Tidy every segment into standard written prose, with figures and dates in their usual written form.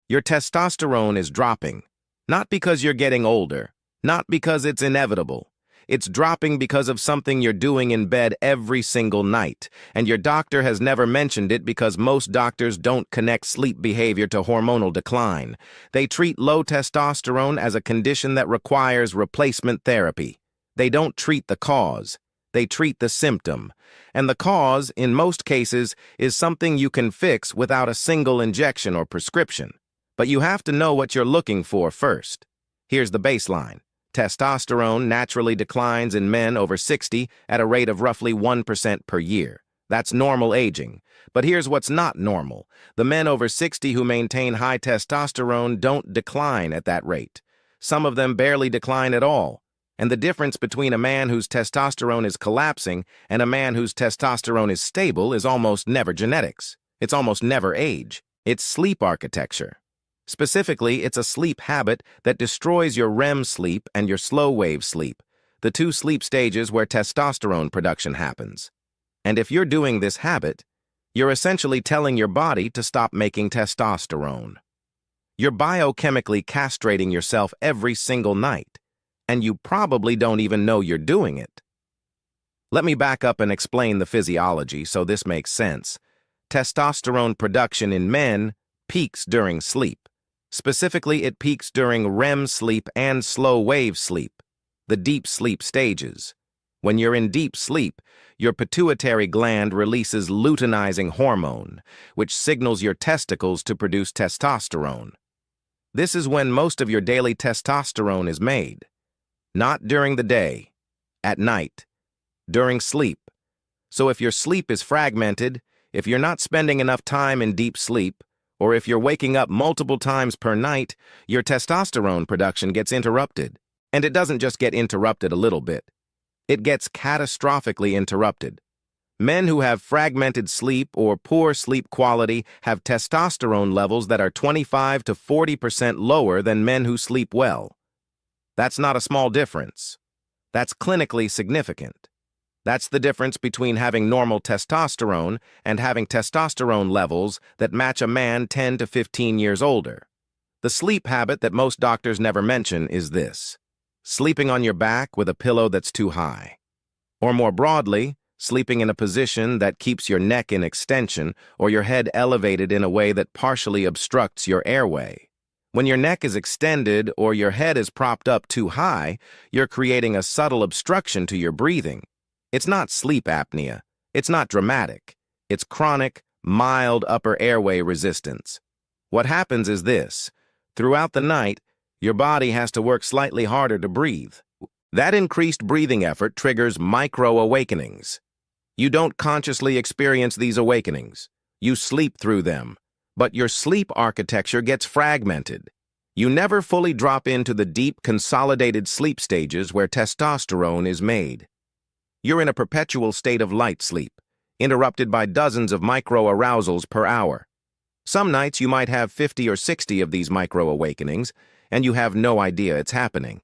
Your testosterone is dropping, not because you're getting older, not because it's inevitable. It's dropping because of something you're doing in bed every single night, and your doctor has never mentioned it because most doctors don't connect sleep behavior to hormonal decline. They treat low testosterone as a condition that requires replacement therapy. They don't treat the cause. They treat the symptom. And the cause, in most cases, is something you can fix without a single injection or prescription. But you have to know what you're looking for first. Here's the baseline. Testosterone naturally declines in men over 60 at a rate of roughly 1% per year. That's normal aging. But here's what's not normal. The men over 60 who maintain high testosterone don't decline at that rate. Some of them barely decline at all. And the difference between a man whose testosterone is collapsing and a man whose testosterone is stable is almost never genetics. It's almost never age. It's sleep architecture. Specifically, it's a sleep habit that destroys your REM sleep and your slow-wave sleep, the two sleep stages where testosterone production happens. And if you're doing this habit, you're essentially telling your body to stop making testosterone. You're biochemically castrating yourself every single night, and you probably don't even know you're doing it. Let me back up and explain the physiology so this makes sense. Testosterone production in men peaks during sleep. Specifically, it peaks during REM sleep and slow-wave sleep, the deep sleep stages. When you're in deep sleep, your pituitary gland releases luteinizing hormone, which signals your testicles to produce testosterone. This is when most of your daily testosterone is made. Not during the day, at night, during sleep. So if your sleep is fragmented, if you're not spending enough time in deep sleep, or if you're waking up multiple times per night, your testosterone production gets interrupted. And it doesn't just get interrupted a little bit. It gets catastrophically interrupted. Men who have fragmented sleep or poor sleep quality have testosterone levels that are 25 to 40% lower than men who sleep well. That's not a small difference. That's clinically significant. That's the difference between having normal testosterone and having testosterone levels that match a man 10 to 15 years older. The sleep habit that most doctors never mention is this: sleeping on your back with a pillow that's too high. Or more broadly, sleeping in a position that keeps your neck in extension or your head elevated in a way that partially obstructs your airway. When your neck is extended or your head is propped up too high, you're creating a subtle obstruction to your breathing. It's not sleep apnea. It's not dramatic. It's chronic, mild upper airway resistance. What happens is this: throughout the night, your body has to work slightly harder to breathe. That increased breathing effort triggers micro-awakenings. You don't consciously experience these awakenings. You sleep through them. But your sleep architecture gets fragmented. You never fully drop into the deep, consolidated sleep stages where testosterone is made. You're in a perpetual state of light sleep, interrupted by dozens of micro-arousals per hour. Some nights you might have 50 or 60 of these micro-awakenings, and you have no idea it's happening.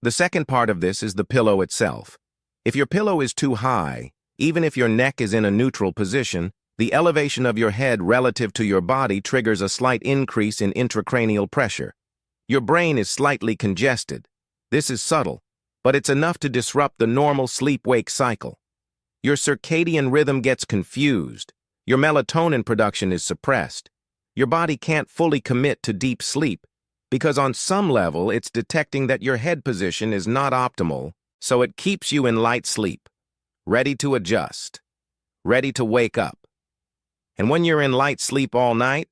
The second part of this is the pillow itself. If your pillow is too high, even if your neck is in a neutral position, the elevation of your head relative to your body triggers a slight increase in intracranial pressure. Your brain is slightly congested. This is subtle, but it's enough to disrupt the normal sleep-wake cycle. Your circadian rhythm gets confused. Your melatonin production is suppressed. Your body can't fully commit to deep sleep because on some level it's detecting that your head position is not optimal, so it keeps you in light sleep, ready to adjust, ready to wake up. And when you're in light sleep all night,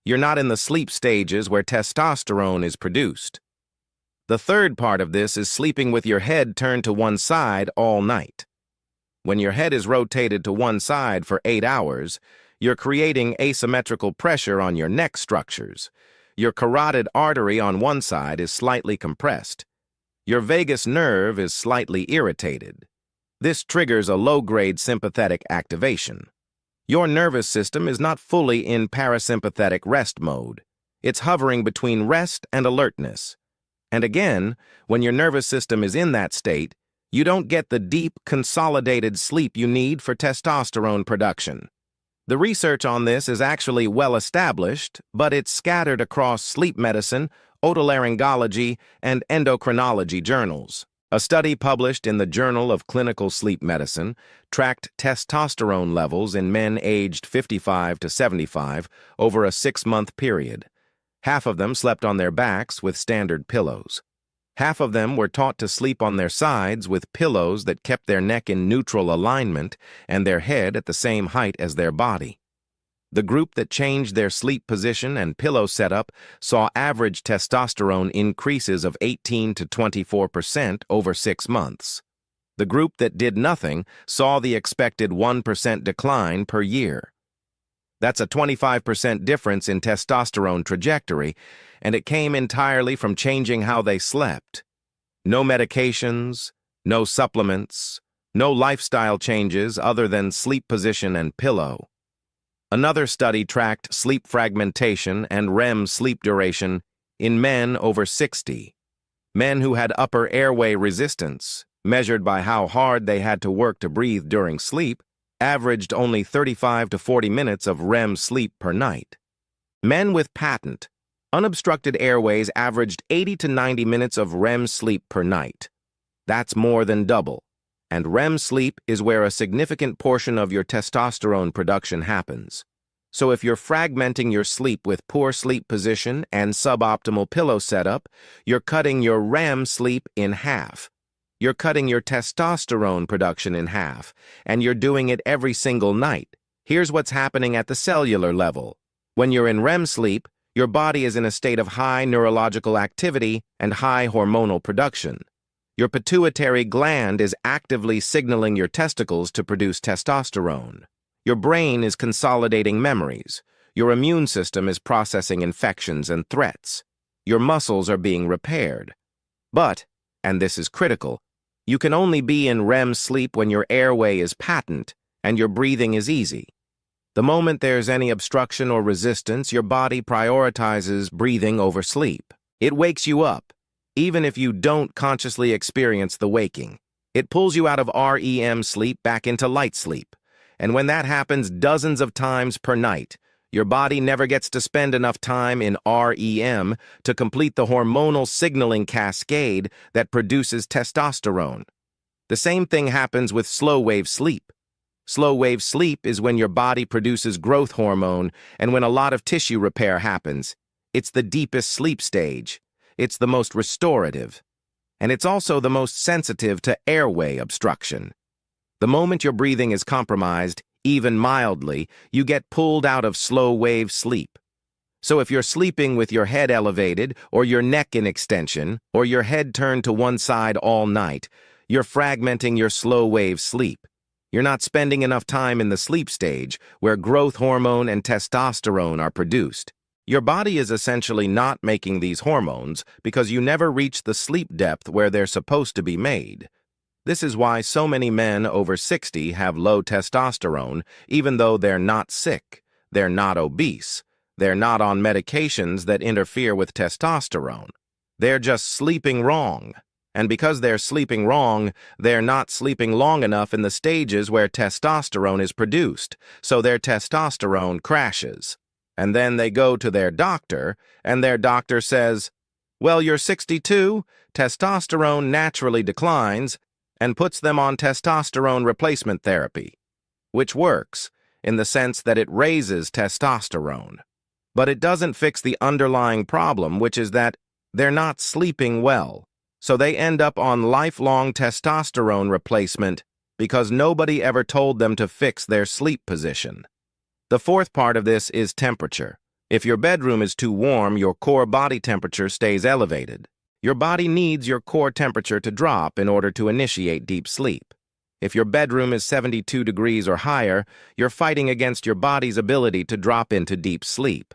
you're not in the sleep stages where testosterone is produced. The third part of this is sleeping with your head turned to one side all night. When your head is rotated to one side for 8 hours, you're creating asymmetrical pressure on your neck structures. Your carotid artery on one side is slightly compressed. Your vagus nerve is slightly irritated. This triggers a low-grade sympathetic activation. Your nervous system is not fully in parasympathetic rest mode. It's hovering between rest and alertness. And again, when your nervous system is in that state, you don't get the deep, consolidated sleep you need for testosterone production. The research on this is actually well established, but it's scattered across sleep medicine, otolaryngology, and endocrinology journals. A study published in the Journal of Clinical Sleep Medicine tracked testosterone levels in men aged 55 to 75 over a 6-month period. Half of them slept on their backs with standard pillows. Half of them were taught to sleep on their sides with pillows that kept their neck in neutral alignment and their head at the same height as their body. The group that changed their sleep position and pillow setup saw average testosterone increases of 18 to 24% over 6 months. The group that did nothing saw the expected 1% decline per year. That's a 25% difference in testosterone trajectory, and it came entirely from changing how they slept. No medications, no supplements, no lifestyle changes other than sleep position and pillow. Another study tracked sleep fragmentation and REM sleep duration in men over 60. Men who had upper airway resistance, measured by how hard they had to work to breathe during sleep, averaged only 35 to 40 minutes of REM sleep per night. Men with patent, unobstructed airways averaged 80 to 90 minutes of REM sleep per night. That's more than double, and REM sleep is where a significant portion of your testosterone production happens. So if you're fragmenting your sleep with poor sleep position and suboptimal pillow setup, you're cutting your REM sleep in half. You're cutting your testosterone production in half, and you're doing it every single night. Here's what's happening at the cellular level. When you're in REM sleep, your body is in a state of high neurological activity and high hormonal production. Your pituitary gland is actively signaling your testicles to produce testosterone. Your brain is consolidating memories. Your immune system is processing infections and threats. Your muscles are being repaired. But, and this is critical, you can only be in REM sleep when your airway is patent and your breathing is easy. The moment there's any obstruction or resistance, your body prioritizes breathing over sleep. It wakes you up, even if you don't consciously experience the waking. It pulls you out of REM sleep back into light sleep. And when that happens dozens of times per night, your body never gets to spend enough time in REM to complete the hormonal signaling cascade that produces testosterone. The same thing happens with slow-wave sleep. Slow-wave sleep is when your body produces growth hormone and when a lot of tissue repair happens. It's the deepest sleep stage. It's the most restorative. And it's also the most sensitive to airway obstruction. The moment your breathing is compromised, even mildly, you get pulled out of slow-wave sleep. So if you're sleeping with your head elevated, or your neck in extension, or your head turned to one side all night, you're fragmenting your slow-wave sleep. You're not spending enough time in the sleep stage, where growth hormone and testosterone are produced. Your body is essentially not making these hormones because you never reach the sleep depth where they're supposed to be made. This is why so many men over 60 have low testosterone, even though they're not sick, they're not obese, they're not on medications that interfere with testosterone. They're just sleeping wrong. And because they're sleeping wrong, they're not sleeping long enough in the stages where testosterone is produced, so their testosterone crashes. And then they go to their doctor, and their doctor says, "Well, you're 62, testosterone naturally declines," and puts them on testosterone replacement therapy, which works in the sense that it raises testosterone. But it doesn't fix the underlying problem, which is that they're not sleeping well. So they end up on lifelong testosterone replacement because nobody ever told them to fix their sleep position. The fourth part of this is temperature. If your bedroom is too warm, your core body temperature stays elevated. Your body needs your core temperature to drop in order to initiate deep sleep. If your bedroom is 72 degrees or higher, you're fighting against your body's ability to drop into deep sleep.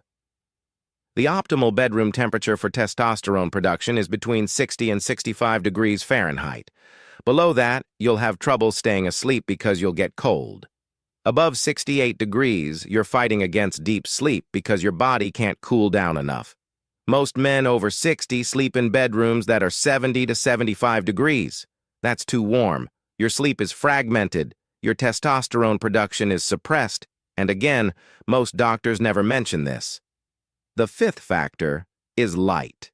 The optimal bedroom temperature for testosterone production is between 60 and 65 degrees Fahrenheit. Below that, you'll have trouble staying asleep because you'll get cold. Above 68 degrees, you're fighting against deep sleep because your body can't cool down enough. Most men over 60 sleep in bedrooms that are 70 to 75 degrees. That's too warm. Your sleep is fragmented, your testosterone production is suppressed, And again, most doctors never mention this. The fifth factor is light.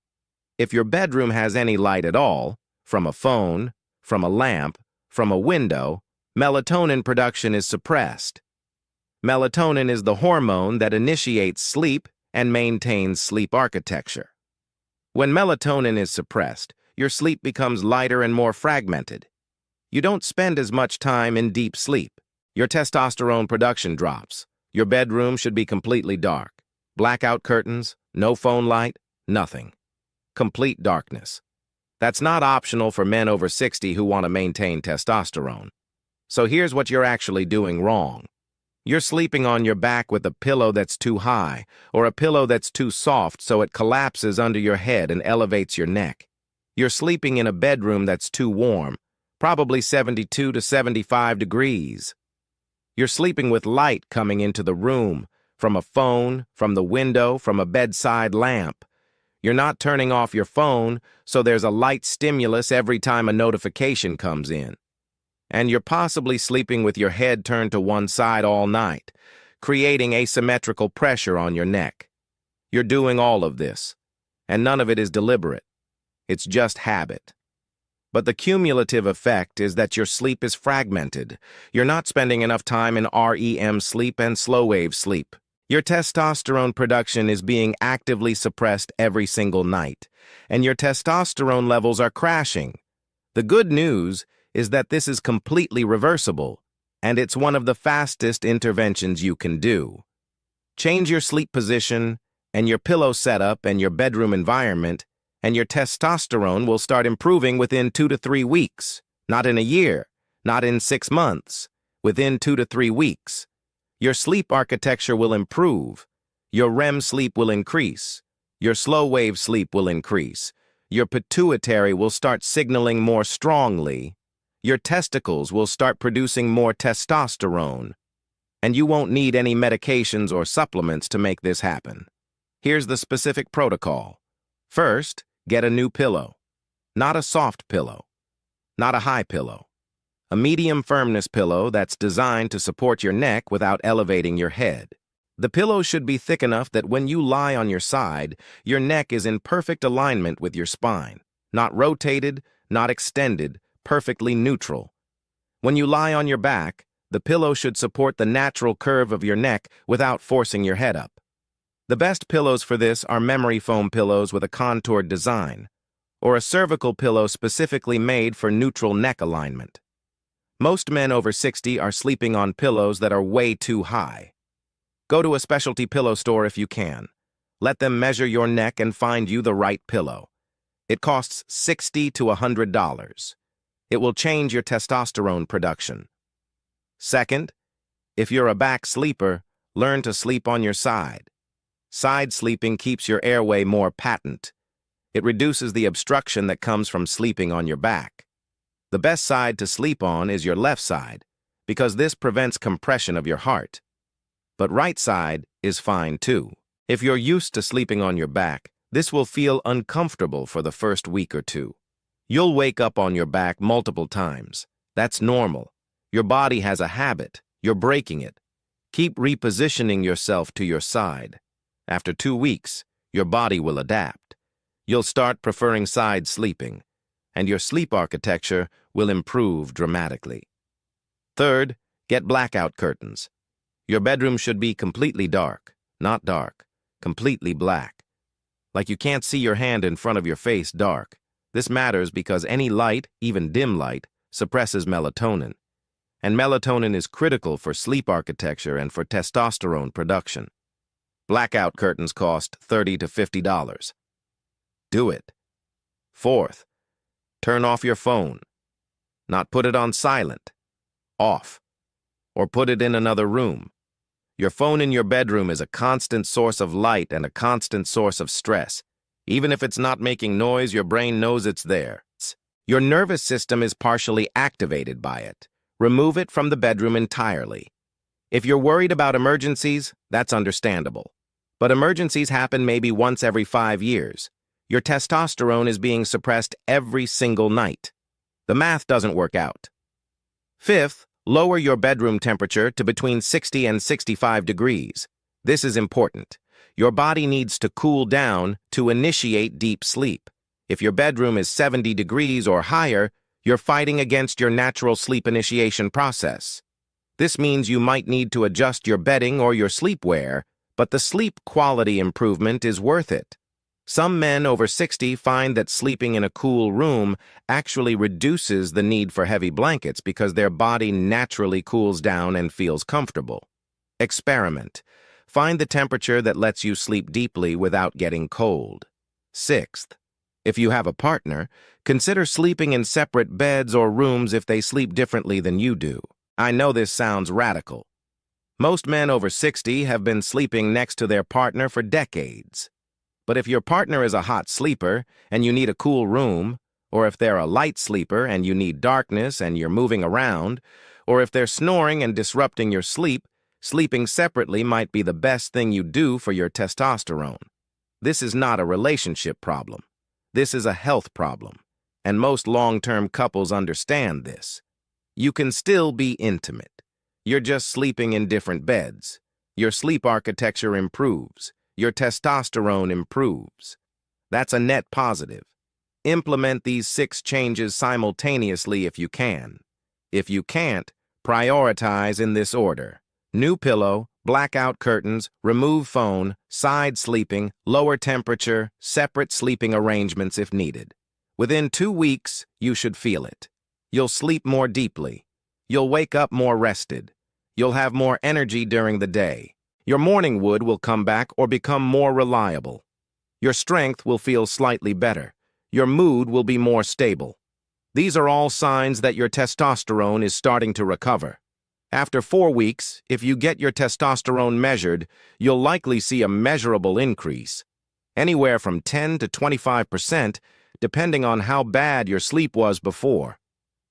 If your bedroom has any light at all, from a phone, from a lamp, from a window, melatonin production is suppressed. Melatonin is the hormone that initiates sleep and maintains sleep architecture. When melatonin is suppressed, your sleep becomes lighter and more fragmented. You don't spend as much time in deep sleep. Your testosterone production drops. Your bedroom should be completely dark. Blackout curtains, no phone light, nothing. Complete darkness. That's not optional for men over 60 who want to maintain testosterone. So here's what you're actually doing wrong. You're sleeping on your back with a pillow that's too high, or a pillow that's too soft so it collapses under your head and elevates your neck. You're sleeping in a bedroom that's too warm, probably 72 to 75 degrees. You're sleeping with light coming into the room, from a phone, from the window, from a bedside lamp. You're not turning off your phone, so there's a light stimulus every time a notification comes in. And you're possibly sleeping with your head turned to one side all night, creating asymmetrical pressure on your neck. You're doing all of this, and none of it is deliberate. It's just habit. But the cumulative effect is that your sleep is fragmented. You're not spending enough time in REM sleep and slow-wave sleep. Your testosterone production is being actively suppressed every single night, and your testosterone levels are crashing. The good news is that this is completely reversible, and it's one of the fastest interventions you can do. Change your sleep position, and your pillow setup, and your bedroom environment, and your testosterone will start improving within 2 to 3 weeks. Not in a year, not in 6 months, within 2 to 3 weeks. Your sleep architecture will improve. Your REM sleep will increase. Your slow-wave sleep will increase. Your pituitary will start signaling more strongly. Your testicles will start producing more testosterone. And you won't need any medications or supplements to make this happen. Here's the specific protocol. First, get a new pillow. Not a soft pillow. Not a high pillow. A medium firmness pillow that's designed to support your neck without elevating your head. The pillow should be thick enough that when you lie on your side, your neck is in perfect alignment with your spine. Not rotated, not extended, perfectly neutral. When you lie on your back, the pillow should support the natural curve of your neck without forcing your head up. The best pillows for this are memory foam pillows with a contoured design, or a cervical pillow specifically made for neutral neck alignment. Most men over 60 are sleeping on pillows that are way too high. Go to a specialty pillow store if you can. Let them measure your neck and find you the right pillow. It costs $60 to $100. It will change your testosterone production. Second, if you're a back sleeper, learn to sleep on your side. Side sleeping keeps your airway more patent. It reduces the obstruction that comes from sleeping on your back. The best side to sleep on is your left side, because this prevents compression of your heart. But right side is fine too. If you're used to sleeping on your back, this will feel uncomfortable for the first week or two. You'll wake up on your back multiple times. That's normal. Your body has a habit. You're breaking it. Keep repositioning yourself to your side. After 2 weeks, your body will adapt. You'll start preferring side sleeping, and your sleep architecture will improve dramatically. Third, get blackout curtains. Your bedroom should be completely dark, not dark, completely black. Like you can't see your hand in front of your face dark. This matters because any light, even dim light, suppresses melatonin. And melatonin is critical for sleep architecture and for testosterone production. Blackout curtains cost $30 to $50. Do it. Fourth, turn off your phone. Not put it on silent. Off. Or put it in another room. Your phone in your bedroom is a constant source of light and a constant source of stress. Even if it's not making noise, your brain knows it's there. Your nervous system is partially activated by it. Remove it from the bedroom entirely. If you're worried about emergencies, that's understandable. But emergencies happen maybe once every 5 years. Your testosterone is being suppressed every single night. The math doesn't work out. Fifth, Lower your bedroom temperature to between 60 and 65 degrees. This is important. Your body needs to cool down to initiate deep sleep. If your bedroom is 70 degrees or higher, you're fighting against your natural sleep initiation process. This means you might need to adjust your bedding or your sleepwear, but the sleep quality improvement is worth it. Some men over 60 find that sleeping in a cool room actually reduces the need for heavy blankets because their body naturally cools down and feels comfortable. Experiment. Find the temperature that lets you sleep deeply without getting cold. Sixth, if you have a partner, consider sleeping in separate beds or rooms if they sleep differently than you do. I know this sounds radical. Most men over 60 have been sleeping next to their partner for decades. But if your partner is a hot sleeper and you need a cool room, or if they're a light sleeper and you need darkness and you're moving around, or if they're snoring and disrupting your sleep, sleeping separately might be the best thing you do for your testosterone. This is not a relationship problem. This is a health problem, and most long-term couples understand this. You can still be intimate. You're just sleeping in different beds. Your sleep architecture improves. Your testosterone improves. That's a net positive. Implement these 6 changes simultaneously if you can. If you can't, prioritize in this order: new pillow, blackout curtains, remove phone, side sleeping, lower temperature, separate sleeping arrangements if needed. Within 2 weeks, you should feel it. You'll sleep more deeply. You'll wake up more rested. You'll have more energy during the day. Your morning wood will come back or become more reliable. Your strength will feel slightly better. Your mood will be more stable. These are all signs that your testosterone is starting to recover. After 4 weeks, if you get your testosterone measured, you'll likely see a measurable increase, anywhere from 10 to 25%, depending on how bad your sleep was before.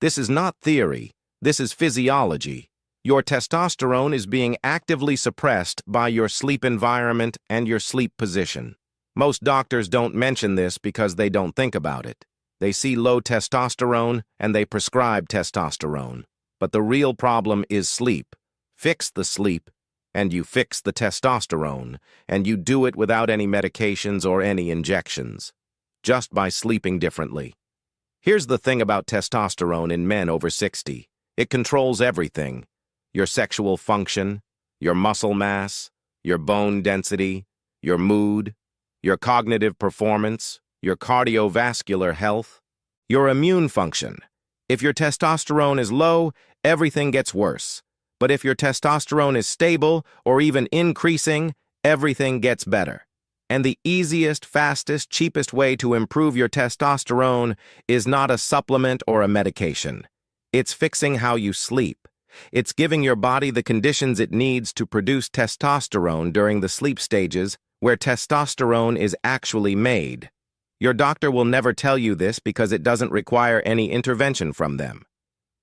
This is not theory. This is physiology. Your testosterone is being actively suppressed by your sleep environment and your sleep position. Most doctors don't mention this because they don't think about it. They see low testosterone and they prescribe testosterone. But the real problem is sleep. Fix the sleep, and you fix the testosterone, and you do it without any medications or any injections, just by sleeping differently. Here's the thing about testosterone in men over 60. It controls everything: your sexual function, your muscle mass, your bone density, your mood, your cognitive performance, your cardiovascular health, your immune function. If your testosterone is low, everything gets worse. But if your testosterone is stable or even increasing, everything gets better. And the easiest, fastest, cheapest way to improve your testosterone is not a supplement or a medication. It's fixing how you sleep. It's giving your body the conditions it needs to produce testosterone during the sleep stages where testosterone is actually made. Your doctor will never tell you this because it doesn't require any intervention from them.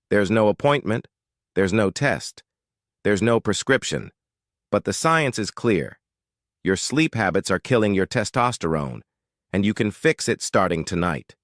There's no appointment, there's no test, there's no prescription, but the science is clear. Your sleep habits are killing your testosterone, and you can fix it starting tonight.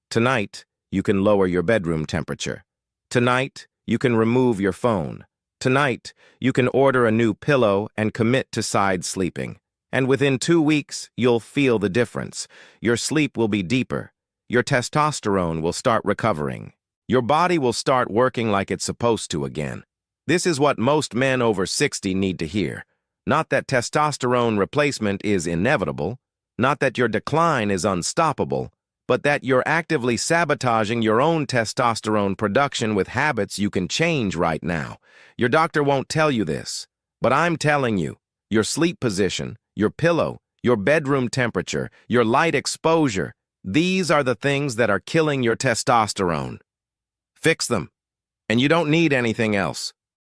Tonight, you can lower your bedroom temperature. Tonight, you can remove your phone. Tonight, you can order a new pillow and commit to side sleeping. And within 2 weeks, you'll feel the difference. Your sleep will be deeper. Your testosterone will start recovering. Your body will start working like it's supposed to again. This is what most men over 60 need to hear. Not that testosterone replacement is inevitable, not that your decline is unstoppable, but that you're actively sabotaging your own testosterone production with habits you can change right now. Your doctor won't tell you this, but I'm telling you. Your sleep position, your pillow, your bedroom temperature, your light exposure, these are the things that are killing your testosterone. Fix them, and you don't need anything else.